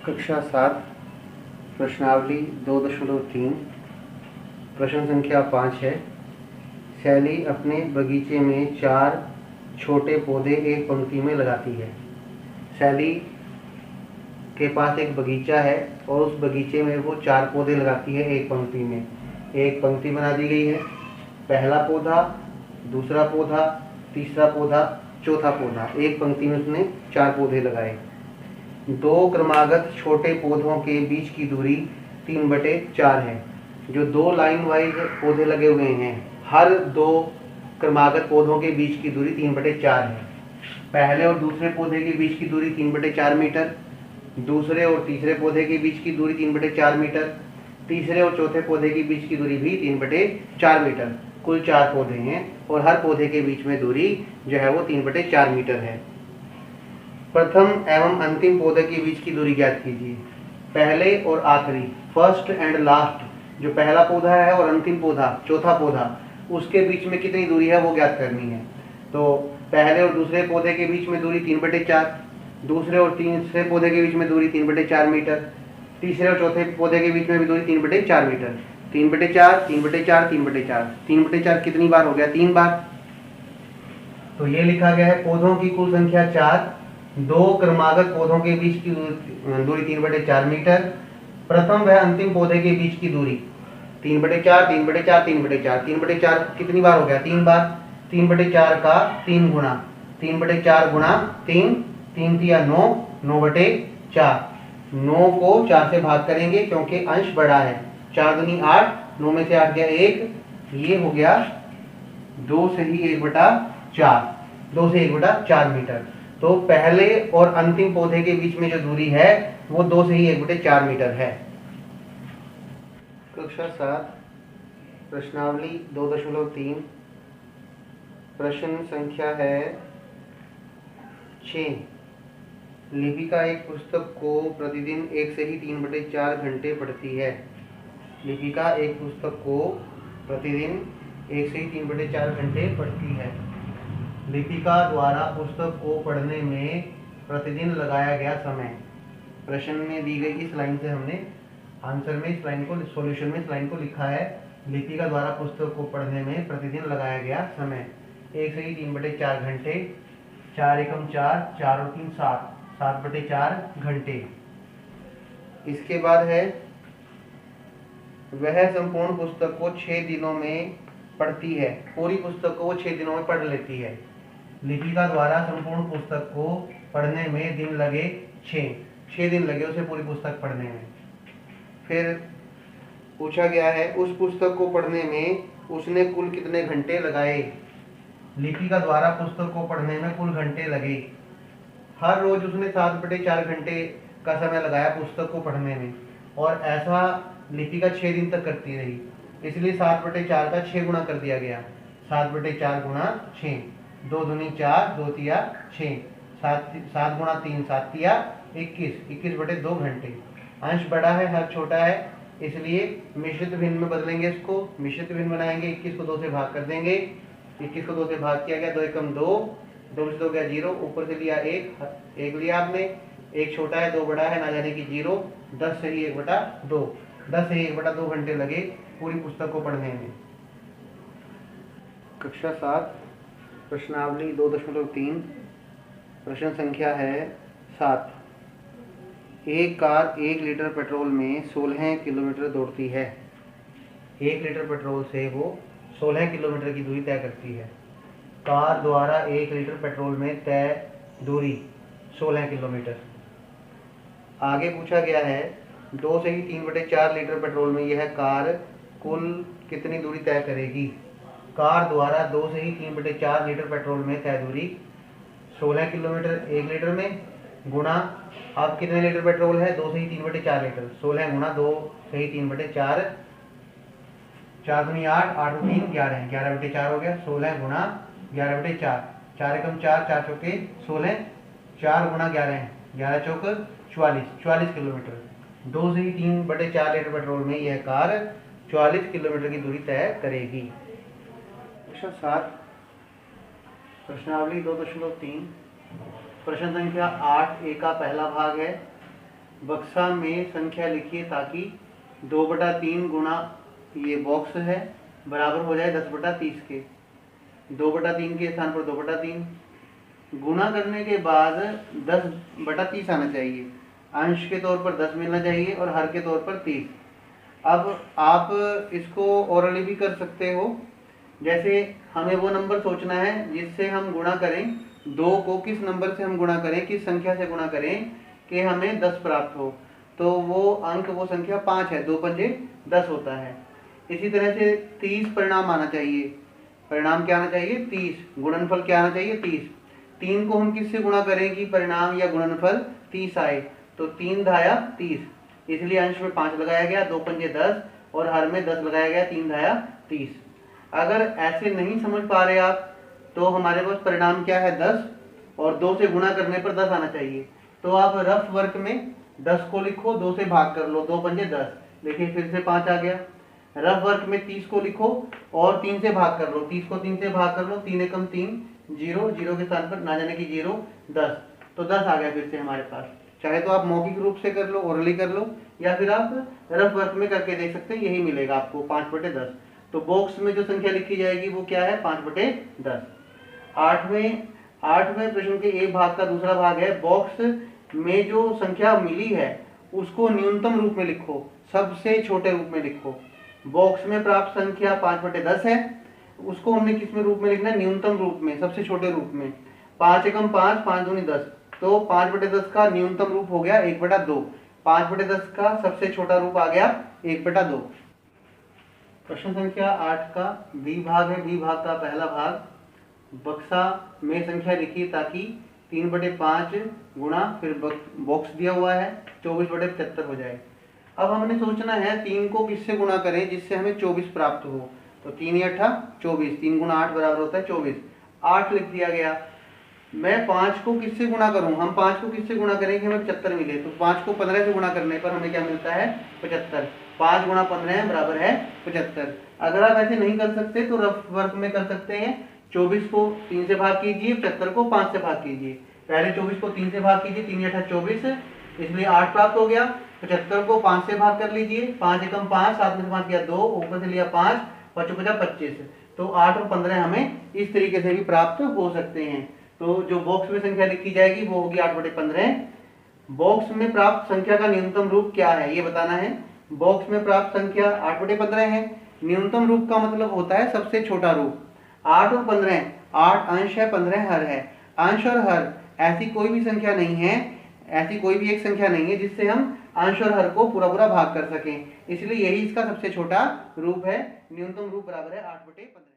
कक्षा 7 प्रश्नावली 2.3 प्रश्न संख्या 5 है। शैली अपने बगीचे में 4 छोटे पौधे एक पंक्ति में लगाती है। शैली के पास एक बगीचा है और उस बगीचे में वो 4 पौधे लगाती है एक पंक्ति में। एक पंक्ति बना दी गई है। पहला पौधा, दूसरा पौधा, तीसरा पौधा, चौथा पौधा। एक पंक्ति में उसने 4 पौधे लगाए। 2 क्रमागत छोटे पौधों के बीच की दूरी 3/4 है। जो 2 लाइन वाइज पौधे लगे हुए हैं, हर 2 क्रमागत पौधों के बीच की दूरी 3/4 है। पहले और दूसरे पौधे के बीच की दूरी 3/4 मीटर, दूसरे और तीसरे पौधे के बीच की दूरी 3/4 मीटर, तीसरे और चौथे पौधे के बीच की दूरी भी 3/4 मीटर। कुल 4 पौधे हैं और हर पौधे के बीच में दूरी जो है वो 3/4 मीटर है। प्रथम एवं अंतिम पौधे के बीच की दूरी ज्ञात कीजिए। पहले और आखिरी, फर्स्ट एंड लास्ट, जो पहला पौधा है और अंतिम पौधा, चौथा पौधा, उसके बीच में कितनी दूरी है वो ज्ञात करनी है। तो पहले और दूसरे पौधे के बीच में दूरी 3/4, दूसरे और तीसरे पौधे के बीच में दूरी 3/4 मीटर, तीसरे और चौथे पौधे के बीच में भी दूरी 3/4 मीटर। 3/4, 3/4, 3/4, 3/4 कितनी बार हो गया? 3 बार। तो ये लिखा गया है पौधों की कुल संख्या 4, 2 क्रमागत पौधों के बीच की दूरी 3/4 मीटर, प्रथम व अंतिम पौधे के बीच की दूरी 3/4, 3/4, 3/4, 3/4 कितनी बार हो गया? 3 बार। 3/4 का 3 गुना, 3/4 गुना 3, 3 तिया 9, 9/4। 9 को 4 से भाग करेंगे क्योंकि अंश बड़ा है। 4 दूनी 8, 9 में से 8 गया 1, ये हो गया 2 से ही 1/4, 2 से 1/4 मीटर। तो पहले और अंतिम पौधे के बीच में जो दूरी है वो 2 से ही 1/4 मीटर है। कक्षा 7 प्रश्नावली 2.3 प्रश्न संख्या है 6। लिपिका एक पुस्तक को प्रतिदिन 1 से ही 3/4 घंटे पढ़ती है। लिपिका एक पुस्तक को प्रतिदिन 1 से ही 3/4 घंटे पढ़ती है। लिपिका द्वारा पुस्तक को पढ़ने में प्रतिदिन लगाया गया समय। प्रश्न में दी गई इस लाइन से हमने आंसर में इस लाइन को, सॉल्यूशन में इस लाइन को लिखा है। लिपिका द्वारा पुस्तक को पढ़ने में प्रतिदिन लगाया गया समय 1 से ही 3/4 घंटे। 4 एकम 4, 4 और 3 7, 7/4 घंटे। इसके बाद है वह संपूर्ण पुस्तक को 6 दिनों में पढ़ती है। पूरी पुस्तक को वो 6 दिनों में पढ़ लेती है। लिपिका द्वारा संपूर्ण पुस्तक को पढ़ने में दिन लगे 6 दिन लगे उसे पूरी पुस्तक पढ़ने में। फिर पूछा गया है उस पुस्तक को पढ़ने में उसने कुल कितने घंटे लगाए। लिपिका द्वारा पुस्तक को पढ़ने में कुल घंटे लगे। हर रोज उसने 7/4 घंटे का समय लगाया पुस्तक को पढ़ने में, और ऐसा लिपिका 6 दिन तक करती रही। इसलिए 7/4 का 6 गुना कर दिया गया। 7/4 गुना 6, 2 दूनी 4, 2 तिया 6, 7 गुना 3, 7 तिया 21, 21/2 घंटे। अंश बड़ा है, हर छोटा है, इसलिए मिश्रित भिन्न में बदलेंगे इसको। मिश्रित भिन्न बनाएंगे, 21 को 2 से भाग कर देंगे। 21 को 2 से भाग किया गया, 2 एकम 2, 2 से 2 गया 0, ऊपर से लिया 1 लिया आपने। 1 छोटा है, 2 बड़ा है, ना जाने की 0। 10 से ही 1/2, 10 से ही 1/2 घंटे लगे पूरी पुस्तक को पढ़ने में। कक्षा 7 प्रश्नावली 2.3 प्रश्न संख्या है 7। एक कार 1 लीटर पेट्रोल में 16 किलोमीटर दौड़ती है। 1 लीटर पेट्रोल से वो 16 किलोमीटर की दूरी तय करती है। कार द्वारा 1 लीटर पेट्रोल में तय दूरी 16 किलोमीटर। आगे पूछा गया है 2 से ही 3/4 लीटर पेट्रोल में यह कार कुल कितनी दूरी तय करेगी। कार द्वारा 2 से ही 3/4 लीटर पेट्रोल में तय दूरी 16 किलोमीटर 1 लीटर में, गुणा अब कितने लीटर पेट्रोल है? 2 से ही 3/4 लीटर। 16 गुणा 2 से ही 3/4, 4 दूनी 8, 8 और 3 11, 11/4 हो गया। 16 गुणा 11/4, 4 एकम 4, 4 चौके 16, 4 गुणा 11, 11 चौक 44, 44 किलोमीटर। 2 से ही 3/4 लीटर पेट्रोल में यह कार 44 किलोमीटर की दूरी तय करेगी। कक्षा 7 प्रश्नावली 2.3 प्रश्न संख्या 8 ए का पहला भाग है। बक्सा में संख्या लिखिए ताकि 2/3 गुणा ये बॉक्स है बराबर हो जाए 10/30 के। 2/3 के स्थान पर 2/3 गुणा करने के बाद 10/30 आना चाहिए। अंश के तौर पर 10 मिलना चाहिए और हर के तौर पर 30। अब आप इसको ओरली भी कर सकते हो। जैसे हमें वो नंबर सोचना है जिससे हम गुणा करें, 2 को किस नंबर से हम गुणा करें, किस संख्या से गुणा करें कि हमें 10 प्राप्त हो। तो वो अंक, वो संख्या 5 है, 2 पंजे 10 होता है। इसी तरह से 30 परिणाम आना चाहिए। परिणाम क्या आना चाहिए? 30। गुणनफल क्या आना चाहिए? 30। 3 को हम किससे गुणा करें कि परिणाम या गुणनफल 30 आए? तो 3 धाया 30, इसलिए अंश में 5 लगाया गया, 2 पंजे 10 और हर में 10 लगाया गया, 3 धाया 30। अगर ऐसे नहीं समझ पा रहे आप तो हमारे पास परिणाम क्या है? 10 और 2 से गुणा करने पर 10 आना चाहिए। तो आप रफ वर्क में 10 को लिखो, 2 से भाग कर लो, 2 पंजे 10, देखिए फिर से 5 आ गया। रफ वर्क में 30 को लिखो और 3 से भाग कर लो, 30 को 3 से भाग कर लो, 3 एकम 3, 0, 0 के स्थान पर ना जाने की 0, 10, तो 10 आ गया फिर से हमारे पास। चाहे तो आप मौखिक रूप से कर लो, ओरली कर लो, या फिर आप रफ वर्क में करके देख सकते हैं, यही मिलेगा आपको 5/10। तो बॉक्स में जो संख्या लिखी जाएगी वो क्या है? 5/10। आठवें प्रश्न के एक भाग का दूसरा भाग है, बॉक्स में जो संख्या मिली है उसको न्यूनतम रूप में लिखो, सबसे छोटे रूप में लिखो। बॉक्स में प्राप्त संख्या 5/10 है, उसको हमने किस में रूप में लिखना है? न्यूनतम रूप में, सबसे छोटे रूप में। 5 एकम 5, 5 दूनी 10, तो 5/10 का न्यूनतम रूप हो गया 1/2। 5/10 का सबसे छोटा रूप आ गया 1/2। प्रश्न संख्या 8 का बी भाग है। बी भाग का पहला भाग, बक्सा में संख्या लिखिए ताकि 3/5 गुणा फिर बॉक्स दिया हुआ है 24/75 हो जाए। अब हमने सोचना है 3 को किससे गुणा करें जिससे हमें 24 प्राप्त हो। तो 3 या 8 24, 3 गुणा 8 बराबर होता है 24। 8 लिख दिया गया। मैं 5 को किससे गुणा करूं? हम 5 को किससे गुणा करें कि हमें 75 मिले? तो 5 को 15 से गुणा करने पर हमें क्या मिलता है? 75। 5 गुणा 15 बराबर है 75। अगर आप ऐसे नहीं कर सकते तो रफ वर्क में कर सकते हैं। 24 को 3 से भाग कीजिए, 75 को 5 से भाग कीजिए। पहले 24 को 3 से भाग कीजिए, 3 या 8 24, इसलिए 8 प्राप्त हो गया। 75 को 5 से भाग कर लीजिए, 5 एकम 5, 7 में से 5 किया 2, ऊपर से लिया 5, 5 25। तो 8 और 15 हमें इस तरीके से भी प्राप्त हो सकते हैं। तो जो बॉक्स में संख्या लिखी जाएगी वो होगी 8/15। बॉक्स में प्राप्त संख्या का न्यूनतम रूप क्या है ये बताना है। बॉक्स में प्राप्त संख्या 8/15 है। न्यूनतम रूप का मतलब होता है सबसे छोटा रूप। 8 और 15, 8 अंश है, 15 हर है। अंश और हर ऐसी कोई भी संख्या नहीं है, ऐसी कोई भी एक संख्या नहीं है जिससे हम अंश और हर को पूरा पूरा भाग कर सकें, इसलिए यही इसका सबसे छोटा रूप है। न्यूनतम रूप बराबर है 8/15।